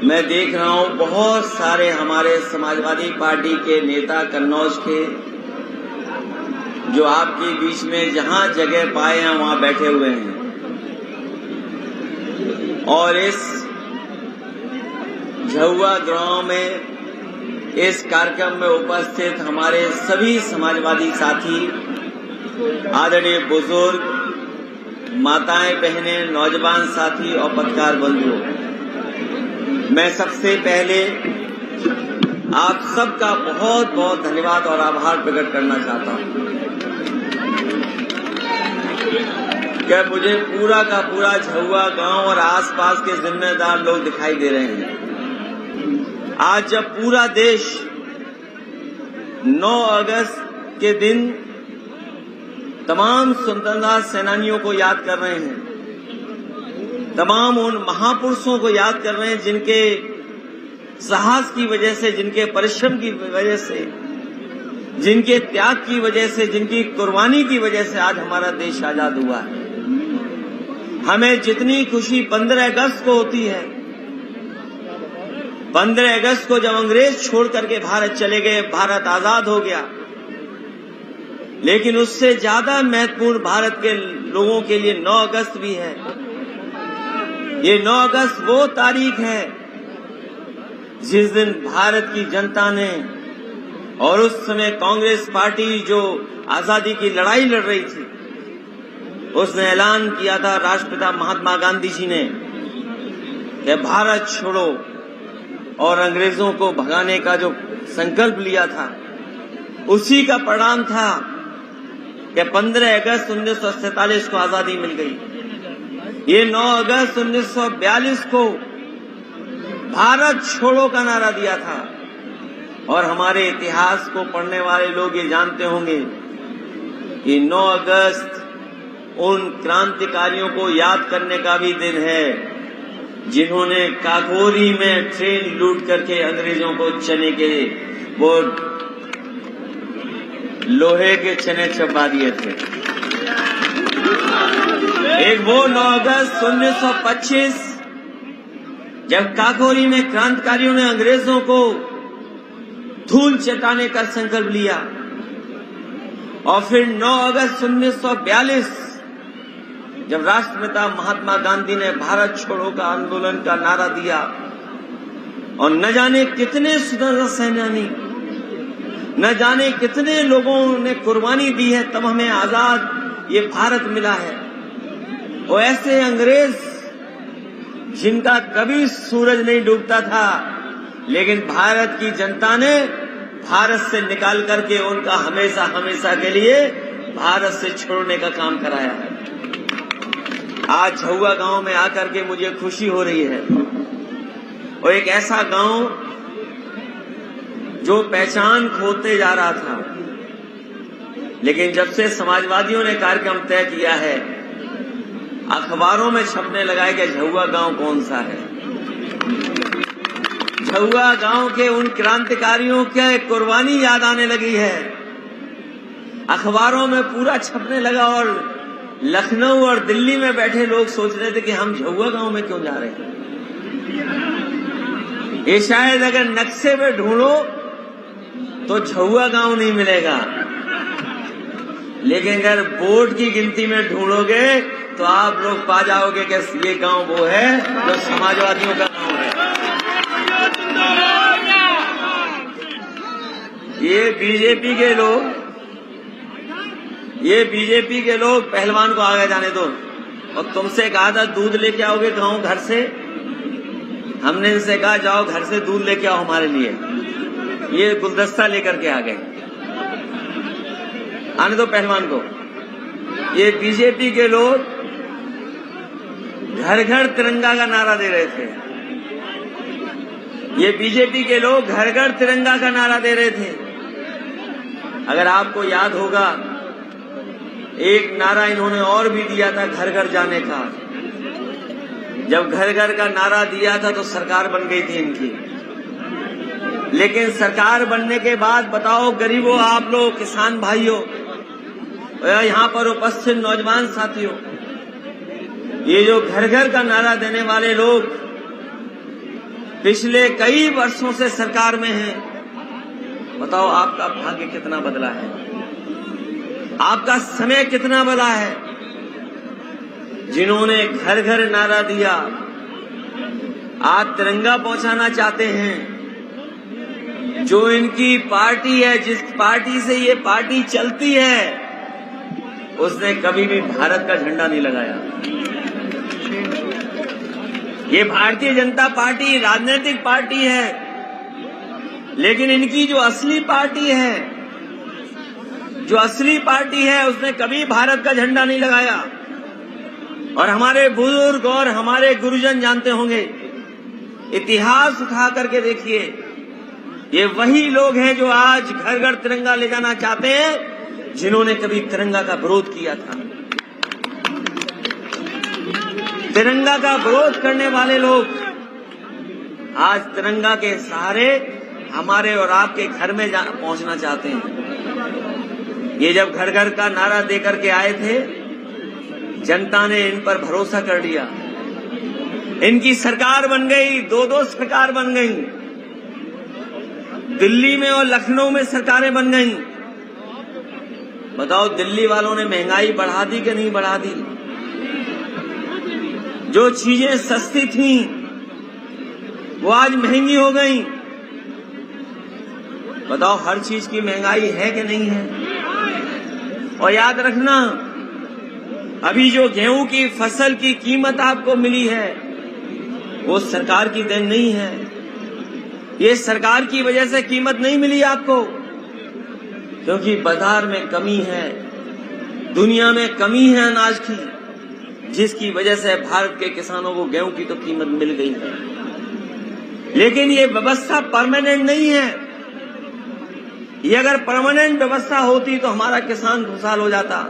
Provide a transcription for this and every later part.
मैं देख रहा हूं बहुत सारे हमारे समाजवादी पार्टी के नेता कन्नौज के जो आपके बीच में जहां जगह पाए हैं वहां बैठे हुए हैं और इस झुआ गांव में इस कार्यक्रम में उपस्थित हमारे सभी समाजवादी साथी, आदरणीय बुजुर्ग, माताएं, बहनें, नौजवान साथी और पत्रकार बंधुओं, मैं सबसे पहले आप सबका बहुत बहुत धन्यवाद और आभार प्रकट करना चाहता हूं कि मुझे पूरा का पूरा झुआ गांव और आसपास के जिम्मेदार लोग दिखाई दे रहे हैं। आज जब पूरा देश 9 अगस्त के दिन तमाम स्वतंत्रता सेनानियों को याद कर रहे हैं, तमाम उन महापुरुषों को याद कर रहे हैं जिनके साहस की वजह से, जिनके परिश्रम की वजह से, जिनके त्याग की वजह से, जिनकी कुर्बानी की वजह से आज हमारा देश आजाद हुआ है। हमें जितनी खुशी 15 अगस्त को होती है, 15 अगस्त को जब अंग्रेज छोड़ करके भारत चले गए, भारत आजाद हो गया, लेकिन उससे ज्यादा महत्वपूर्ण भारत के लोगों के लिए 9 अगस्त भी है। ये 9 अगस्त वो तारीख है जिस दिन भारत की जनता ने और उस समय कांग्रेस पार्टी जो आजादी की लड़ाई लड़ रही थी, उसने ऐलान किया था, राष्ट्रपिता महात्मा गांधी जी ने, कि भारत छोड़ो, और अंग्रेजों को भगाने का जो संकल्प लिया था उसी का परिणाम था कि 15 अगस्त 1947 को आजादी मिल गई। ये 9 अगस्त 1942 को भारत छोड़ो का नारा दिया था। और हमारे इतिहास को पढ़ने वाले लोग ये जानते होंगे कि 9 अगस्त उन क्रांतिकारियों को याद करने का भी दिन है जिन्होंने काकोरी में ट्रेन लूट करके अंग्रेजों को चने के वो लोहे के चने चबा दिए थे। एक वो 9 अगस्त 1925 जब काकोरी में क्रांतिकारियों ने अंग्रेजों को धूल चटाने का संकल्प लिया, और फिर 9 अगस्त 1942 जब राष्ट्रपिता महात्मा गांधी ने भारत छोड़ो का आंदोलन का नारा दिया, और न जाने कितने स्वतंत्रता सेनानी, न जाने कितने लोगों ने कुर्बानी दी है, तब हमें आजाद ये भारत मिला है। और ऐसे अंग्रेज जिनका कभी सूरज नहीं डूबता था, लेकिन भारत की जनता ने भारत से निकाल करके उनका हमेशा हमेशा के लिए भारत से छोड़ने का काम कराया है। आज झुआ गांव में आकर के मुझे खुशी हो रही है, और एक ऐसा गांव जो पहचान खोते जा रहा था, लेकिन जब से समाजवादियों ने कार्यक्रम तय किया है, अखबारों में छपने लगा कि झुआ गांव कौन सा है। झुआ गांव के उन क्रांतिकारियों के कुर्बानी याद आने लगी है, अखबारों में पूरा छपने लगा, और लखनऊ और दिल्ली में बैठे लोग सोच रहे थे कि हम झुआ गांव में क्यों जा रहे हैं। ये शायद अगर नक्शे में ढूंढो तो झुआ गांव नहीं मिलेगा, लेकिन अगर वोट की गिनती में ढूंढोगे तो आप लोग पा जाओगे कि ये गांव वो है जो समाजवादियों का गांव है। ये बीजेपी के लोग पहलवान को आगे जाने दो, और तुमसे कहा था दूध लेके आओगे गांव घर से, हमने इनसे कहा जाओ घर से दूध लेके आओ हमारे लिए, ये गुलदस्ता लेकर के आ गए। आने दो पहलवान को। ये बीजेपी के लोग घर घर तिरंगा का नारा दे रहे थे, ये बीजेपी के लोग घर घर तिरंगा का नारा दे रहे थे। अगर आपको याद होगा, एक नारा इन्होंने और भी दिया था घर घर जाने का। जब घर घर का नारा दिया था तो सरकार बन गई थी इनकी, लेकिन सरकार बनने के बाद बताओ गरीबों, आप लोग, किसान भाइयों, यहाँ पर उपस्थित नौजवान साथियों, ये जो घर घर का नारा देने वाले लोग पिछले कई वर्षों से सरकार में हैं। बताओ आपका भाग्य कितना बदला है, आपका समय कितना बदला है। जिन्होंने घर घर नारा दिया, आज तिरंगा पहुंचाना चाहते हैं। जो इनकी पार्टी है, जिस पार्टी से ये पार्टी चलती है, उसने कभी भी भारत का झंडा नहीं लगाया। ये भारतीय जनता पार्टी राजनीतिक पार्टी है, लेकिन इनकी जो असली पार्टी है, उसने कभी भारत का झंडा नहीं लगाया। और हमारे बुजुर्ग और हमारे गुरुजन जानते होंगे, इतिहास उठा करके देखिए, ये वही लोग हैं जो आज घर घर तिरंगा ले जाना चाहते हैं, जिन्होंने कभी तिरंगा का विरोध किया था। तिरंगा का विरोध करने वाले लोग आज तिरंगा के सहारे हमारे और आपके घर में पहुंचना चाहते हैं। ये जब घर घर का नारा देकर के आए थे, जनता ने इन पर भरोसा कर लिया। इनकी सरकार बन गई, दो सरकार बन गई। दिल्ली में और लखनऊ में सरकारें बन गई। बताओ दिल्ली वालों ने महंगाई बढ़ा दी कि नहीं बढ़ा दी? जो चीजें सस्ती थीं वो आज महंगी हो गई। बताओ हर चीज की महंगाई है कि नहीं है? और याद रखना, अभी जो गेहूं की फसल की कीमत आपको मिली है, वो सरकार की देन नहीं है। ये सरकार की वजह से कीमत नहीं मिली आपको, क्योंकि बाजार में कमी है, दुनिया में कमी है अनाज की, जिसकी वजह से भारत के किसानों को गेहूं की तो कीमत मिल गई है। लेकिन ये व्यवस्था परमानेंट नहीं है। ये अगर परमानेंट व्यवस्था होती तो हमारा किसान खुशहाल हो जाता।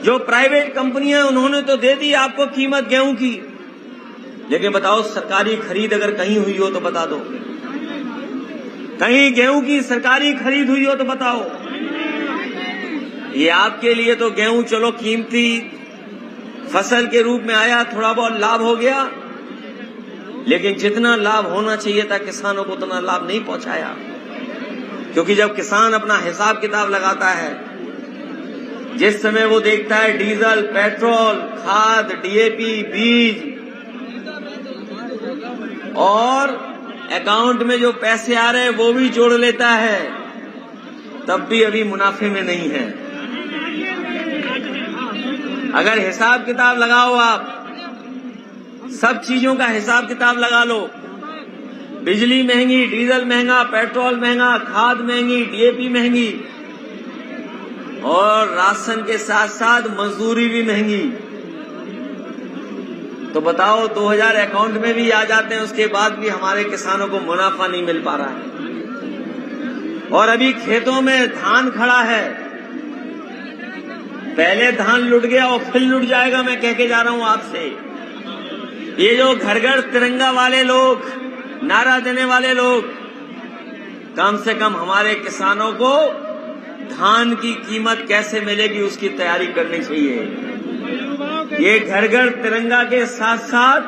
जो प्राइवेट कंपनियां, उन्होंने तो दे दी आपको कीमत गेहूं की, लेकिन बताओ सरकारी खरीद अगर कहीं हुई हो तो बता दो। कहीं गेहूं की सरकारी खरीद हुई हो तो बताओ। ये आपके लिए तो गेहूं चलो कीमती फसल के रूप में आया, थोड़ा बहुत लाभ हो गया, लेकिन जितना लाभ होना चाहिए था किसानों को उतना लाभ नहीं पहुंचाया। क्योंकि जब किसान अपना हिसाब किताब लगाता है, जिस समय वो देखता है डीजल, पेट्रोल, खाद, डीएपी, बीज और अकाउंट में जो पैसे आ रहे हैं वो भी जोड़ लेता है, तब भी अभी मुनाफे में नहीं है। अगर हिसाब किताब लगाओ, आप सब चीजों का हिसाब किताब लगा लो, बिजली महंगी, डीजल महंगा, पेट्रोल महंगा, खाद महंगी, डीएपी महंगी, और राशन के साथ साथ मजदूरी भी महंगी, तो बताओ 2000 अकाउंट में भी आ जाते हैं, उसके बाद भी हमारे किसानों को मुनाफा नहीं मिल पा रहा है। और अभी खेतों में धान खड़ा है, पहले धान लुट गया और फिर लुट जाएगा, मैं कह के जा रहा हूं आपसे। ये जो घर घर तिरंगा वाले लोग, नारा देने वाले लोग, कम से कम हमारे किसानों को धान की कीमत कैसे मिलेगी उसकी तैयारी करनी चाहिए। ये घर घर तिरंगा के साथ साथ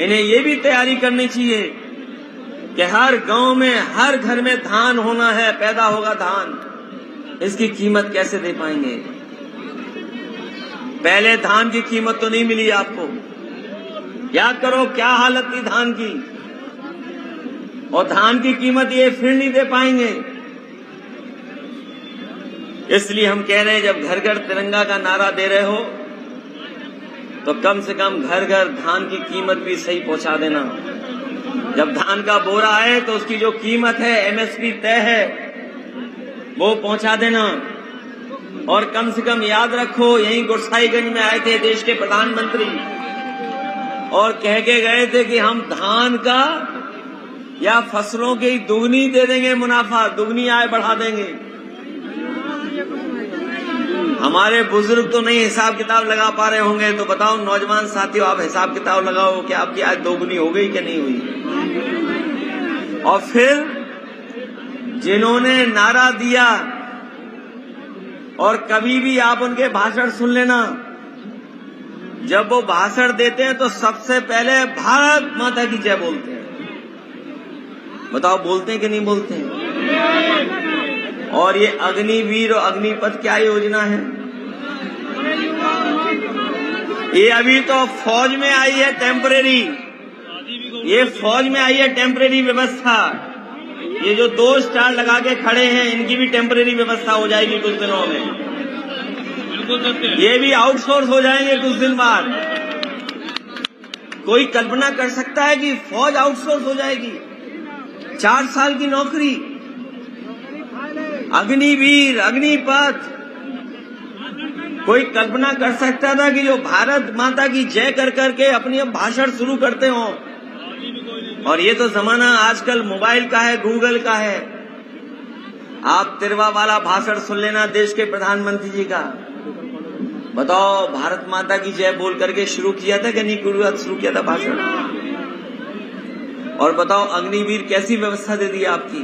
इन्हें ये भी तैयारी करनी चाहिए कि हर गांव में, हर घर में धान होना है, पैदा होगा धान, इसकी कीमत कैसे दे पाएंगे? पहले धान की कीमत तो नहीं मिली आपको, याद करो क्या हालत थी धान की, और धान की कीमत ये फिर नहीं दे पाएंगे। इसलिए हम कह रहे हैं, जब घर घर तिरंगा का नारा दे रहे हो तो कम से कम घर घर धान की कीमत भी सही पहुंचा देना। जब धान का बोरा आए तो उसकी जो कीमत है, एमएसपी तय है, वो पहुंचा देना। और कम से कम याद रखो, यहीं गोसाईगंज में आए थे देश के प्रधानमंत्री और कह के गए थे कि हम धान का या फसलों की दुगनी दे देंगे मुनाफा, दुगनी आय बढ़ा देंगे। हमारे बुजुर्ग तो नहीं हिसाब किताब लगा पा रहे होंगे, तो बताओ नौजवान साथियों, आप हिसाब किताब लगाओ कि आपकी आय दोगुनी हो गई कि नहीं हुई। और फिर जिन्होंने नारा दिया, और कभी भी आप उनके भाषण सुन लेना, जब वो भाषण देते हैं तो सबसे पहले भारत माता की जय बोलते हैं। बताओ बोलते हैं कि नहीं बोलते हैं? और ये अग्निवीर और अग्निपथ क्या योजना है? ये अभी तो फौज में आई है टेम्परेरी, ये फौज में आई है टेम्परेरी व्यवस्था। ये जो 2 स्टार लगा के खड़े हैं इनकी भी टेम्परेरी व्यवस्था हो जाएगी कुछ दिनों में। ये भी आउटसोर्स हो जाएंगे कुछ दिन बाद। कोई कल्पना कर सकता है कि फौज आउटसोर्स हो जाएगी? 4 साल की नौकरी, अग्निवीर, अग्निपथ। कोई कल्पना कर सकता था कि जो भारत माता की जय कर करके अपनी अब भाषण शुरू करते हो? और ये तो जमाना आजकल मोबाइल का है, गूगल का है। आप तिरवा वाला भाषण सुन लेना देश के प्रधानमंत्री जी का। बताओ भारत माता की जय बोल करके शुरू किया था कि नहीं शुरू किया था भाषण? और बताओ अग्निवीर कैसी व्यवस्था दे दी आपकी?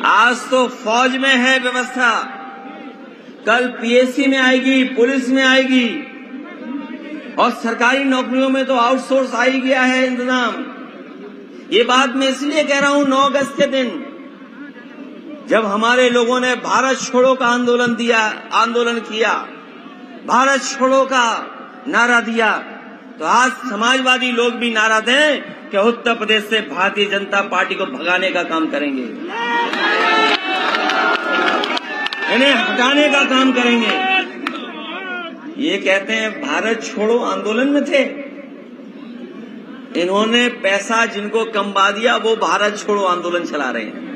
आज तो फौज में है व्यवस्था, कल पीएससी में आएगी, पुलिस में आएगी, और सरकारी नौकरियों में तो आउटसोर्स आ ही गया है इंतजाम। ये बात मैं इसलिए कह रहा हूं 9 अगस्त के दिन जब हमारे लोगों ने भारत छोड़ो का आंदोलन किया, भारत छोड़ो का नारा दिया, तो आज समाजवादी लोग भी नारा दें कि उत्तर प्रदेश से भारतीय जनता पार्टी को भगाने का काम करेंगे, इन्हें हटाने का काम करेंगे। ये कहते हैं भारत छोड़ो आंदोलन में थे, इन्होंने पैसा जिनको कमवा दिया वो भारत छोड़ो आंदोलन चला रहे हैं।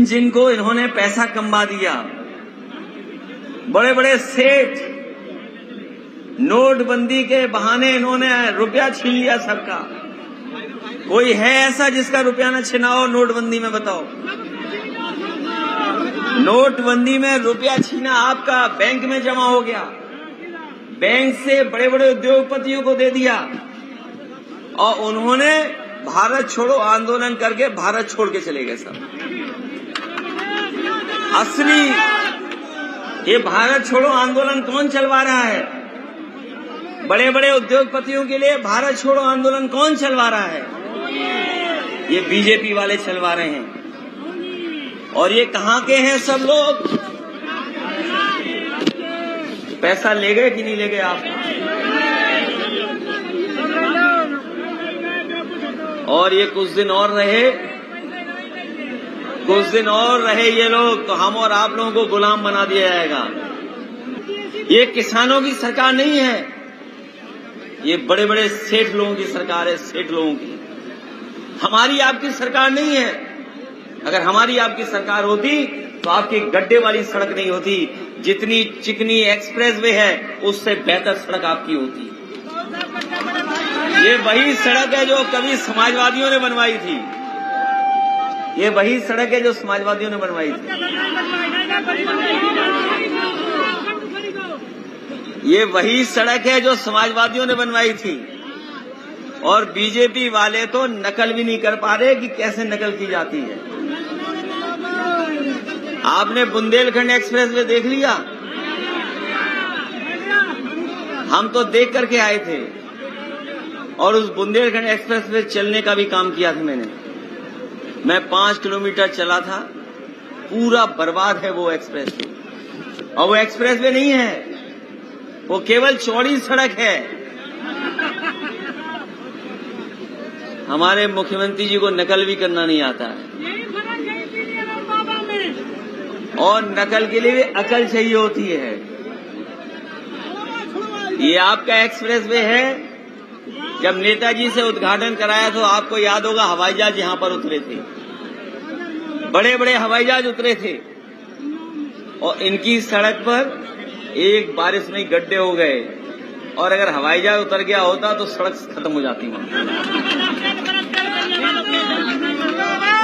जिनको इन्होंने पैसा कमवा दिया, बड़े बड़े सेठ, नोटबंदी के बहाने इन्होंने रुपया छीन लिया सबका। कोई है ऐसा जिसका रुपया न छिना हो नोटबंदी में? बताओ। नोटबंदी में रुपया छीना आपका बैंक में जमा हो गया, बैंक से बड़े बड़े उद्योगपतियों को दे दिया, और उन्होंने भारत छोड़ो आंदोलन करके भारत छोड़ के चले गए सब। असली ये भारत छोड़ो आंदोलन कौन चलवा रहा है? बड़े बड़े उद्योगपतियों के लिए भारत छोड़ो आंदोलन कौन चलवा रहा है? ये बीजेपी वाले चलवा रहे हैं। और ये कहां के हैं सब लोग? पैसा ले गए कि नहीं ले गए आप? और ये कुछ दिन और रहे ये लोग, तो हम और आप लोगों को गुलाम बना दिया जाएगा। ये किसानों की सरकार नहीं है, ये बड़े बड़े सेठ लोगों की सरकार है, सेठ लोगों की। हमारी आपकी सरकार नहीं है। अगर हमारी आपकी सरकार होती तो आपकी गड्ढे वाली सड़क नहीं होती, जितनी चिकनी एक्सप्रेसवे है उससे बेहतर सड़क आपकी होती। ये वही सड़क है जो कभी समाजवादियों ने बनवाई थी, ये वही सड़क है जो समाजवादियों ने बनवाई थी, ये वही सड़क है जो समाजवादियों ने बनवाई थी। और बीजेपी वाले तो नकल भी नहीं कर पा रहे कि कैसे नकल की जाती है। आपने बुंदेलखंड एक्सप्रेसवे देख लिया? हम तो देख करके आए थे, और उस बुंदेलखंड एक्सप्रेसवे चलने का भी काम किया था मैंने। मैं 5 किलोमीटर चला था, पूरा बर्बाद है वो एक्सप्रेसवे। और वो एक्सप्रेसवे नहीं है, वो केवल चौड़ी सड़क है। हमारे मुख्यमंत्री जी को नकल भी करना नहीं आता है, और नकल के लिए भी अकल चाहिए होती है। ये आपका एक्सप्रेसवे है। जब नेताजी से उद्घाटन कराया तो आपको याद होगा हवाई जहाज यहां पर उतरे थे, बड़े बड़े हवाई जहाज उतरे थे, और इनकी सड़क पर एक बारिश में गड्ढे हो गए, और अगर हवाई जहाज उतर गया होता तो सड़क खत्म हो जाती वहां।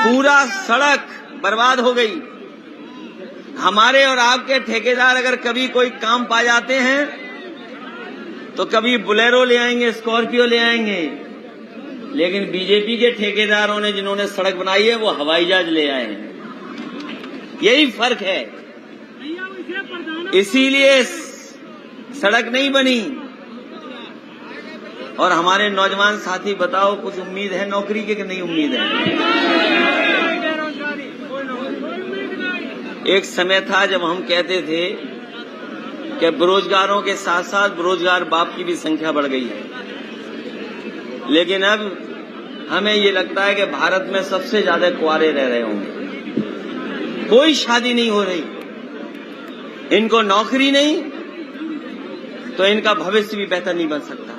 पूरा सड़क बर्बाद हो गई। हमारे और आपके ठेकेदार अगर कभी कोई काम पा जाते हैं तो कभी बुलेरो ले आएंगे, स्कॉर्पियो ले आएंगे, लेकिन बीजेपी के ठेकेदारों ने जिन्होंने सड़क बनाई है वो हवाई जहाज ले आए हैं। यही फर्क है। इसीलिए सड़क नहीं बनी। और हमारे नौजवान साथी बताओ, कुछ उम्मीद है नौकरी की कि नहीं उम्मीद है? एक समय था जब हम कहते थे कि बेरोजगारों के साथ साथ बेरोजगार बाप की भी संख्या बढ़ गई है, लेकिन अब हमें ये लगता है कि भारत में सबसे ज्यादा कुंवारे रह रहे होंगे। कोई शादी नहीं हो रही, इनको नौकरी नहीं तो इनका भविष्य भी बेहतर नहीं बन सकता।